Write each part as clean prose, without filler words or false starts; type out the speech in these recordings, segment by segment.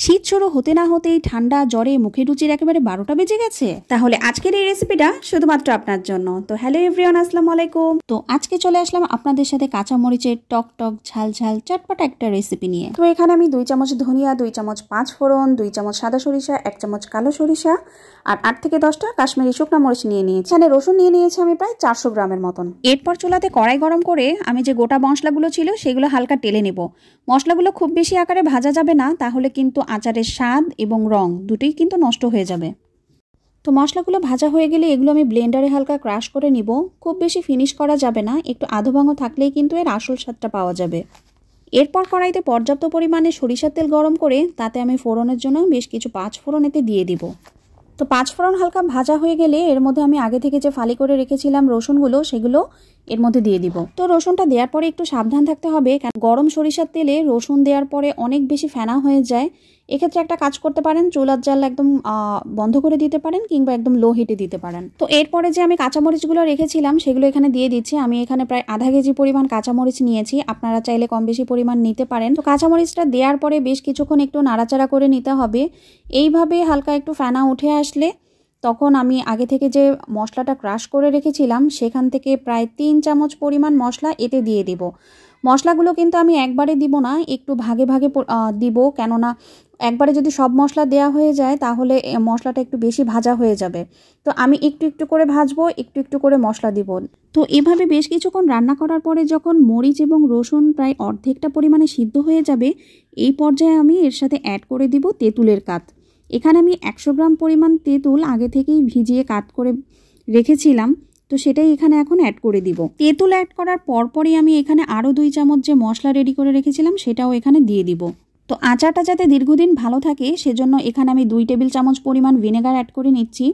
শীত শুরু হতে না হতেই ঠান্ডা জ্বরে মুখে রুচির একেবারে 12টা বেজে গেছে। তাহলে আজকের এই রেসিপিটা শুধুমাত্র আপনার জন্য। তো হ্যালো এভরিওয়ান, আসসালামু আলাইকুম। তো আজকে চলে আসলাম আপনাদের সাথে কাঁচা মরিচের টক টক ঝাল ঝাল চটপটা একটা রেসিপি নিয়ে। তো এখানে আমি 2 চামচ ধনিয়া, 2 চামচ 5 ফোড়ন, 2 চামচ সাদা সরিষা, 1 চামচ কালো সরিষা আর 8 থেকে 10টা কাশ্মীরি শুকনা মরিচ নিয়ে নিয়েছি। এখানে রসুন নিয়ে নিয়েছি আমি প্রায় 400 গ্রামের মতন। এরপর চুলাতে কড়াই গরম করে আমি যে গোটা মশলাগুলো ছিল সেগুলো হালকা টেলে নেব। মশলাগুলো খুব বেশি আকারে ভাজা যাবে না, তাহলে কিন্তু আচারের স্বাদ এবং রং দুটোই কিন্তু নষ্ট হয়ে যাবে। তো মশলাগুলো ভাজা হয়ে গেলে এগুলো আমি ব্লেন্ডারে হালকা ক্রাশ করে নিব। খুব বেশি ফিনিশ করা যাবে না, একটু আধো ভাঙো থাকলেই কিন্তু এর আসল স্বাদটা পাওয়া যাবে। এরপর কড়াইতে পর্যাপ্ত পরিমাণে সরিষার তেল গরম করে তাতে আমি ফোড়নের জন্য বেশ কিছু 5 ফোড়ন এতে দিয়ে দিব। তো 5 ফোড়ন হালকা ভাজা হয়ে গেলে এর মধ্যে আমি আগে থেকে যে ফালি করে রেখেছিলাম রসুনগুলো সেগুলো এর মধ্যে দিয়ে দিব। তো রসুনটা দেওয়ার পরে একটু সাবধান থাকতে হবে, কারণ গরম সরিষার তেলে রসুন দেওয়ার পরে অনেক বেশি ফেনা হয়ে যায়। এক্ষেত্রে একটা কাজ করতে পারেন, চুলার জাল একদম বন্ধ করে দিতে পারেন কিংবা একদম লো হিটে দিতে পারেন। তো এরপরে যে আমি কাঁচামরিচগুলো রেখেছিলাম সেগুলো এখানে দিয়ে দিচ্ছি। আমি এখানে প্রায় আধা কেজি পরিমাণ কাঁচামরিচ নিয়েছি, আপনারা চাইলে কম বেশি পরিমাণ নিতে পারেন। তো কাঁচামরিচটা দেওয়ার পরে বেশ কিছুক্ষণ একটু নাড়াচাড়া করে নিতে হবে। এইভাবে হালকা একটু ফেনা উঠে আসলে তখন আমি আগে থেকে যে মশলাটা ক্রাশ করে রেখেছিলাম সেখান থেকে প্রায় 3 চামচ পরিমাণ মশলা এতে দিয়ে দিব। মশলাগুলো কিন্তু আমি একবারে দিব না, একটু ভাগে ভাগে দিব, কেননা একবারে যদি সব মশলা দেওয়া হয়ে যায় তাহলে মশলাটা একটু বেশি ভাজা হয়ে যাবে। তো আমি একটু একটু করে ভাজবো, একটু একটু করে মশলা দিব। তো এভাবে বেশ কিছুক্ষণ রান্না করার পরে যখন মরিচ এবং রসুন প্রায় অর্ধেকটা পরিমাণে সিদ্ধ হয়ে যাবে, এই পর্যায়ে আমি এর সাথে অ্যাড করে দিব তেঁতুলের কাত। এখানে আমি 100 গ্রাম পরিমাণ তেঁতুল আগে থেকেই ভিজিয়ে কাট করে রেখেছিলাম, তো সেটাই এখানে এখন অ্যাড করে দিব। তেঁতুল অ্যাড করার পরপরই আমি এখানে আরও 2 চামচ যে মশলা রেডি করে রেখেছিলাম সেটাও এখানে দিয়ে দিব। তো আচারটা যাতে দীর্ঘদিন ভালো থাকে সেজন্য এখানে আমি 2 টেবিল চামচ পরিমাণ ভিনেগার অ্যাড করে নিচ্ছি।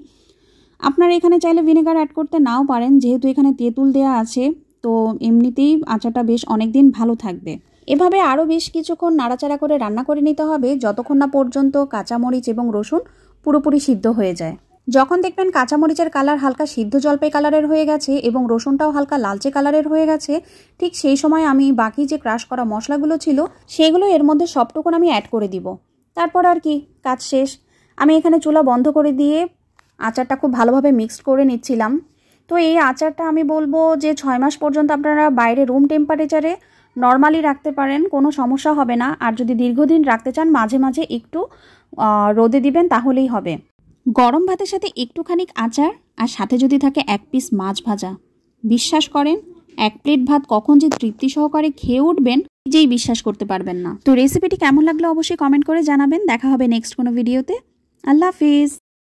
আপনারা এখানে চাইলে ভিনেগার অ্যাড করতে নাও পারেন, যেহেতু এখানে তেঁতুল দেওয়া আছে তো এমনিতেই আচারটা বেশ অনেক দিন ভালো থাকবে। এভাবে আরও বেশ কিছুক্ষণ নাড়াচাড়া করে রান্না করে নিতে হবে যতক্ষণ না পর্যন্ত কাঁচামরিচ এবং রসুন পুরোপুরি সিদ্ধ হয়ে যায়। যখন দেখবেন কাঁচামরিচের কালার হালকা সিদ্ধ জলপাই কালারের হয়ে গেছে এবং রসুনটাও হালকা লালচে কালারের হয়ে গেছে, ঠিক সেই সময় আমি বাকি যে ক্রাশ করা মশলাগুলো ছিল সেগুলো এর মধ্যে সবটুকুন আমি অ্যাড করে দিব। তারপর আর কি, কাজ শেষ। আমি এখানে চুলা বন্ধ করে দিয়ে আচারটা খুব ভালোভাবে মিক্সড করে নিচ্ছিলাম। তো এই আচারটা আমি বলবো যে 6 মাস পর্যন্ত আপনারা বাইরে রুম টেম্পারেচারে নর্মালি রাখতে পারেন, কোনো সমস্যা হবে না। আর যদি দীর্ঘদিন রাখতে চান মাঝে মাঝে একটু রোদে দিবেন তাহলেই হবে। গরম ভাতের সাথে একটুখানি আচার আর সাথে যদি থাকে 1 পিস মাছ ভাজা, বিশ্বাস করেন 1 প্লেট ভাত কখন যে তৃপ্তি সহকারে খেয়ে উঠবেন যেই বিশ্বাস করতে পারবেন না। তো রেসিপিটি কেমন লাগলো অবশ্যই কমেন্ট করে জানাবেন। দেখা হবে নেক্সট কোনো ভিডিওতে। আল্লাহ হাফিজ।